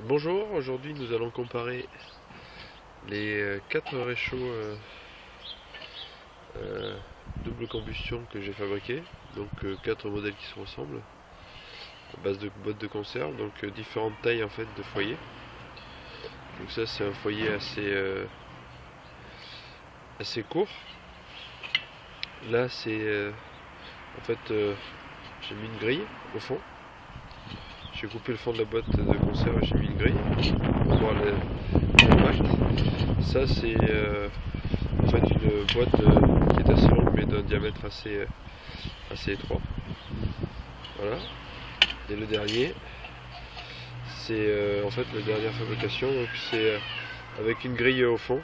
Bonjour, aujourd'hui nous allons comparer les 4 réchauds double combustion que j'ai fabriqués. Donc 4 modèles qui se ressemblent à base de boîtes de conserve, donc différentes tailles en fait de foyer. Donc ça c'est un foyer assez court. Là c'est en fait j'ai mis une grille au fond. J'ai coupé le fond de la boîte de conserve et j'ai mis une grille pour voir l'impact. Ça c'est en fait une boîte qui est assez longue mais d'un diamètre assez étroit. Voilà. Et le dernier, c'est en fait la dernière fabrication, donc c'est avec une grille au fond.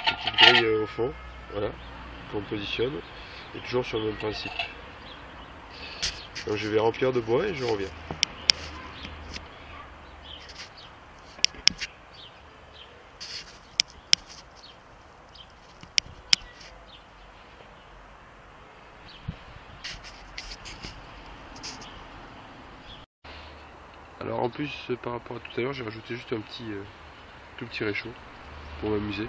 Une petite grille au fond, voilà, qu'on positionne, et toujours sur le même principe. Donc je vais remplir de bois et je reviens. Alors en plus par rapport à tout à l'heure, j'ai rajouté juste un tout petit réchaud pour m'amuser,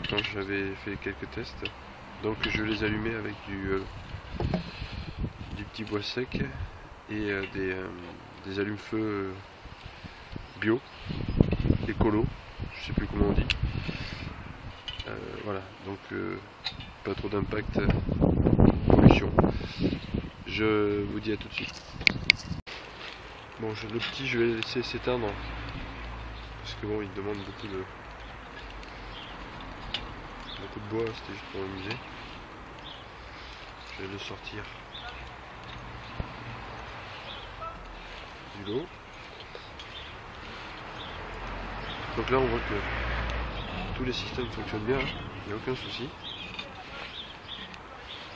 quand j'avais fait quelques tests. Donc je les allumais avec du petit bois sec et des allumes-feu bio, écolo, je sais plus comment on dit. Voilà, donc pas trop d'impact pollution. Je vous dis à tout de suite. Bon, le petit, je vais laisser s'éteindre parce que bon, il demande beaucoup de bois, c'était juste pour m'amuser. Je vais le sortir du lot. Donc là, on voit que tous les systèmes fonctionnent bien, il n'y a aucun souci.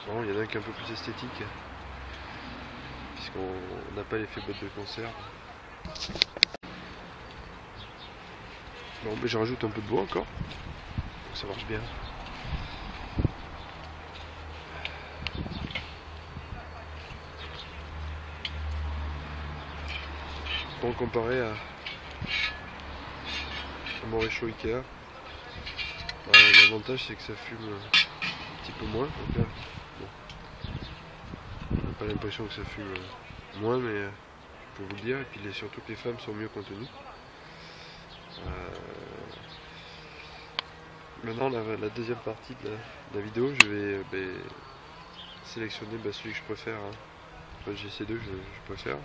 Bon, il y en a qu'un peu plus esthétique, puisqu'on n'a pas l'effet boîte de conserve. Bon, mais je rajoute un peu de bois encore, donc ça marche bien. Pour comparer à mon réchaud Ikea, l'avantage c'est que ça fume un petit peu moins. Donc là, bon, on n'a pas l'impression que ça fume moins, mais pour vous le dire, et puis surtout que les femmes sont mieux contenues. Maintenant, la deuxième partie de la vidéo, je vais sélectionner celui que je préfère. Enfin, j'ai ces deux que je préfère.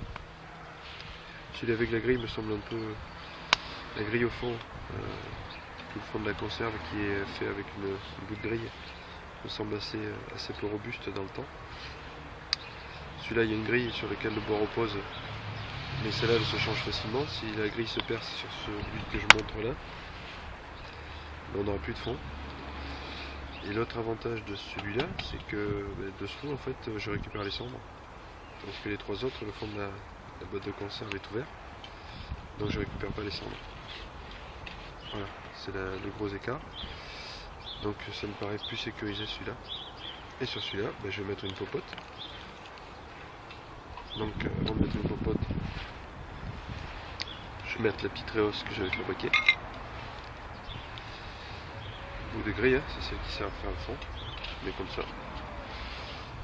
Celui avec la grille me semble un peu. La grille au fond, tout le fond de la conserve qui est fait avec une bout de grille, me semble assez peu robuste dans le temps. Celui-là, il y a une grille sur laquelle le bois repose, mais celle-là, elle se change facilement. Si la grille se perce sur celui que je montre là, on n'aura plus de fond. Et l'autre avantage de celui-là, c'est que dessous, en fait, je récupère les cendres. Tandis que les trois autres, le fond de la boîte de conserve est ouvert, donc je récupère pas les cendres. Voilà, c'est le gros écart. Donc ça me paraît plus sécurisé celui-là. Et sur celui-là, je vais mettre une popote. Donc avant de mettre une popote, je vais mettre la petite réhausse que j'avais fabriquée. Ou de grille, hein, c'est celle qui sert à faire le fond. Mais comme ça,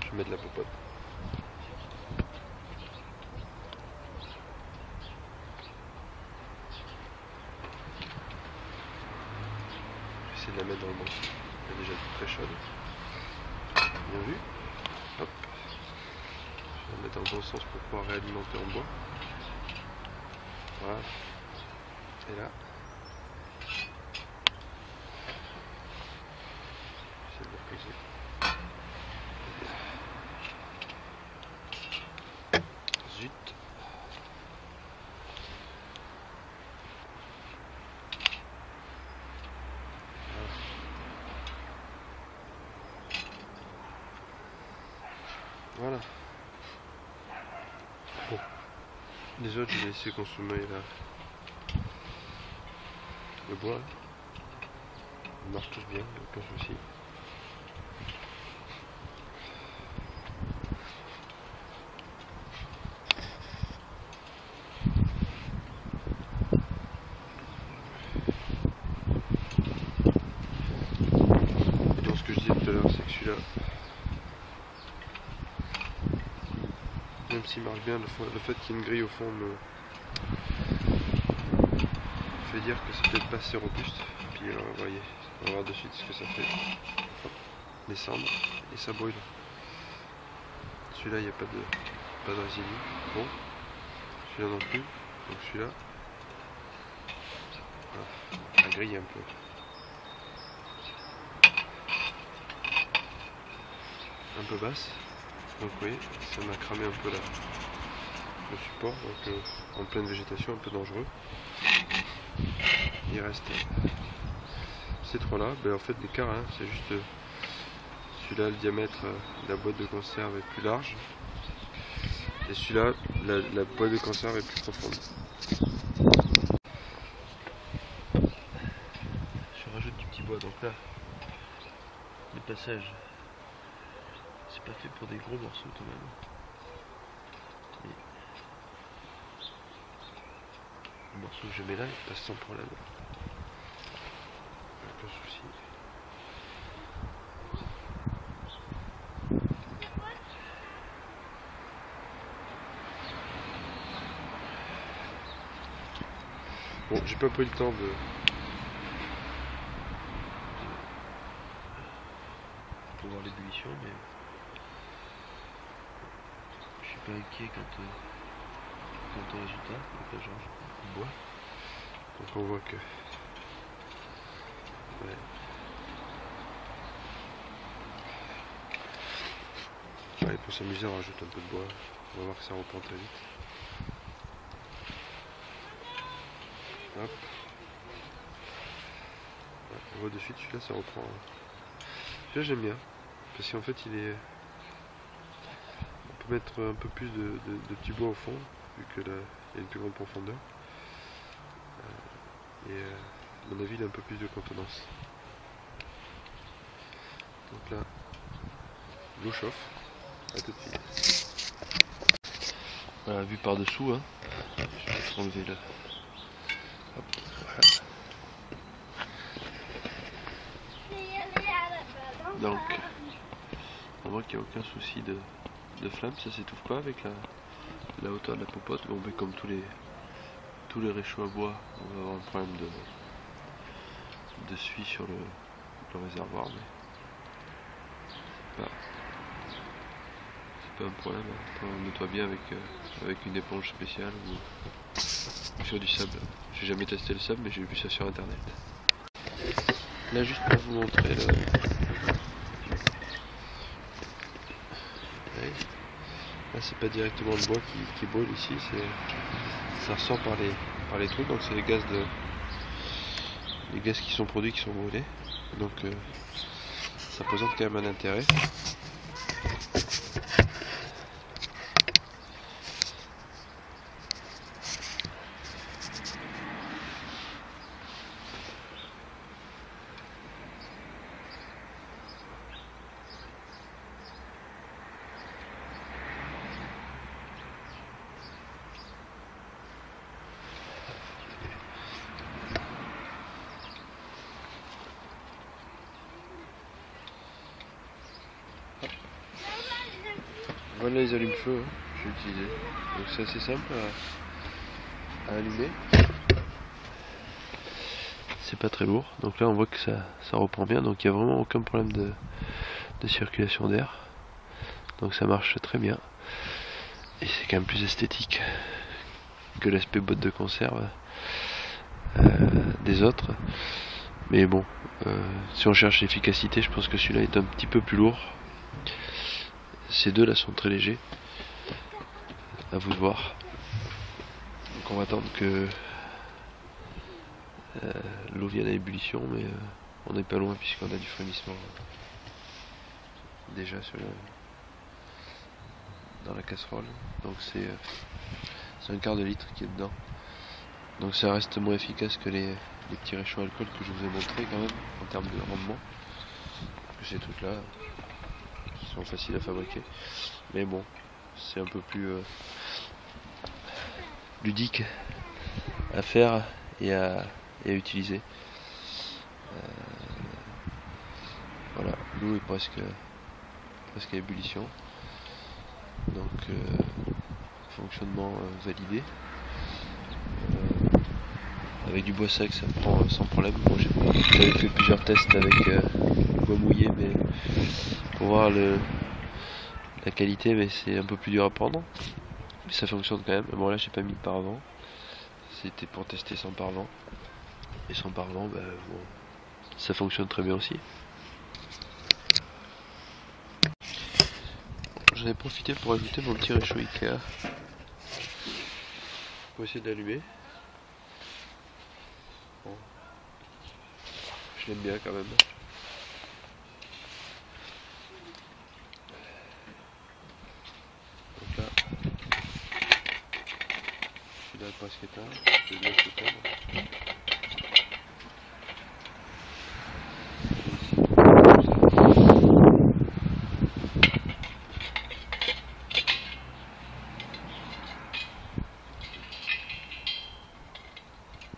je vais mettre la popote. Je vais essayer de la mettre dans le bon. Elle est déjà très chaude. Bien vu. Hop. Je vais la mettre dans le bon sens pour pouvoir réalimenter en bois. Voilà. Et là. J'essaie de le reposer. Zut. Voilà. Bon. Les autres, je vais essayer de consommer le bois. Ils marchent tous bien, aucun souci. celui-là. Même s'il marche bien, le fait qu'il y ait une grille au fond me fait dire que c'est peut-être pas assez robuste. Puis voyez, on va voir de suite ce que ça fait. Hop, les cendres et ça brûle. Celui-là, il n'y a pas de résidu. Bon, celui-là non plus. Donc celui-là, la grille un peu. Un peu basse. Donc oui, ça m'a cramé un peu là, le support, donc en pleine végétation, un peu dangereux. Il reste ces trois là, ben, en fait l'écart, hein, c'est juste celui-là, le diamètre de la boîte de conserve est plus large, et celui-là, la boîte de conserve est plus profonde. Je rajoute du petit bois, donc là, le passage, c'est pas fait pour des gros morceaux quand même. Et le morceau que je mets là, il passe sans problème. Aucun souci. Bon, j'ai pas pris le temps pour voir l'ébullition, mais je suis pas inquiet quant au résultat. Donc là, j'en bois. Donc on voit que ouais. Allez, pour s'amuser, on rajoute un peu de bois. On va voir que ça reprend très vite. Hop. Ouais, on voit de suite, celui-là ça reprend. Celui-là j'aime bien. Parce qu'en fait il est. On peut mettre un peu plus de petits bois au fond, vu que là il y a une plus grande profondeur. Et à mon avis il a un peu plus de contenance. Donc là, l'eau chauffe. À tout de suite. Voilà, vue par dessous, hein. Je vais enlever là. Hop, voilà. Donc, on voit qu'il n'y a aucun souci de flamme, ça s'étouffe pas avec la hauteur de la popote. Bon, mais comme tous les réchauds à bois, on va avoir un problème de suie sur le réservoir, mais c'est pas un problème. Hein. On nettoie bien avec une éponge spéciale ou sur du sable. J'ai jamais testé le sable, mais j'ai vu ça sur internet. Là, juste pour vous montrer le. Là, c'est pas directement le bois qui brûle ici, ça ressort par les trous, donc c'est les gaz qui sont produits qui sont brûlés. Donc ça présente quand même un intérêt. Voilà les allumes-feu, hein, je vais utiliser. Donc c'est assez simple à allumer. C'est pas très lourd. Donc là on voit que ça reprend bien. Donc il n'y a vraiment aucun problème de circulation d'air. Donc ça marche très bien. Et c'est quand même plus esthétique que l'aspect boîte de conserve des autres. Mais bon, si on cherche l'efficacité, je pense que celui-là est un petit peu plus lourd. Ces deux là sont très légers, à vous de voir. Donc on va attendre que l'eau vienne à ébullition, mais on n'est pas loin puisqu'on a du frémissement déjà dans la casserole. Donc c'est un quart de litre qui est dedans. Donc ça reste moins efficace que les petits réchauds à alcool que je vous ai montré quand même en termes de rendement. Ces trucs là qui sont faciles à fabriquer, mais bon, c'est un peu plus ludique à faire et à utiliser. Voilà, l'eau est presque presque à ébullition. Donc fonctionnement validé. Avec du bois sec ça prend sans problème. Bon, j'avais fait plusieurs tests avec bois mouillé, mais pour voir la qualité, mais c'est un peu plus dur à prendre. Mais ça fonctionne quand même. Bon là j'ai pas mis de paravent. C'était pour tester sans paravent. Et sans paravent, bah, bon, ça fonctionne très bien aussi. J'en ai profité pour ajouter mon petit réchaud Ikea. Pour essayer d'allumer. Bon. Je l'aime bien quand même. Donc là, je suis là presque éteint. Je vais bien s'éteindre.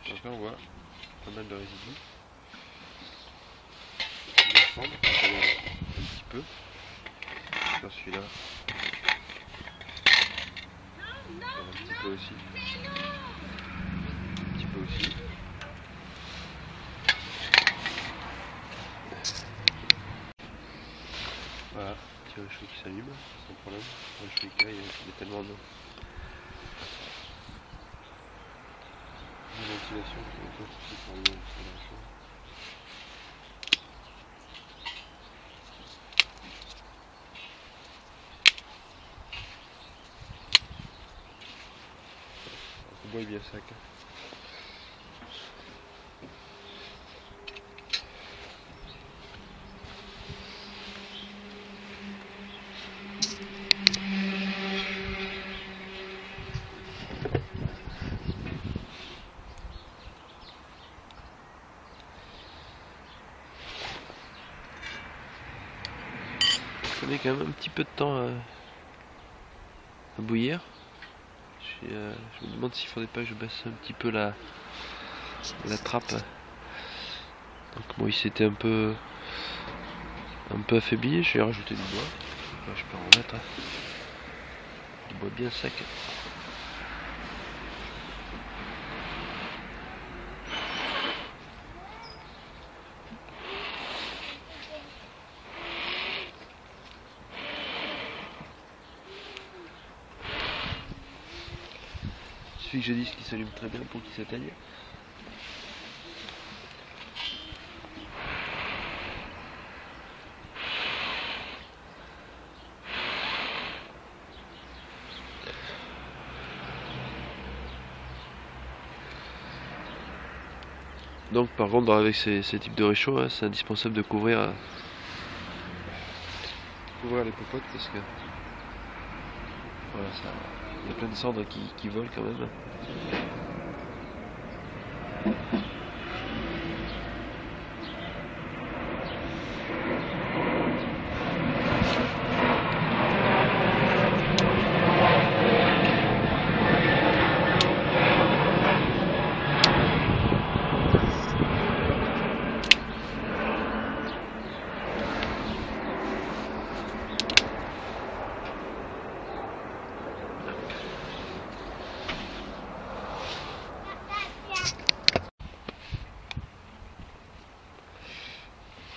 Donc là on voit pas mal de résidus. Je vais descendre un petit peu. Sur celui-là. Un petit peu aussi. Un petit peu aussi. Voilà, petit réchaud qui s'allume sans problème. Le réchaud Ikea, il y a tellement de ventilation qu'il n'y a aucun souci pour allumer le réchaud. Le bois est bien sec. Ça met quand même un petit peu de temps à bouillir. Je me demande s'il faudrait pas que je baisse un petit peu la trappe. Donc bon, il s'était un peu affaibli. Je vais rajouter du bois. Là, je peux en remettre. Du bois bien sec. Il suffit que je dise qu'il s'allume très bien pour qu'il s'éteigne. Donc par contre avec ces types de réchauds, hein, c'est indispensable de couvrir les popotes parce que voilà, il y a plein de cendres qui volent quand même.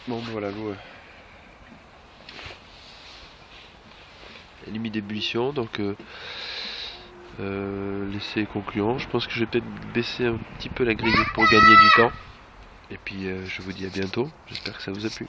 Bon voilà, l'eau est limite d'ébullition, donc l'essai est concluant. Je pense que je vais peut-être baisser un petit peu la grille pour gagner du temps. Et puis je vous dis à bientôt, j'espère que ça vous a plu.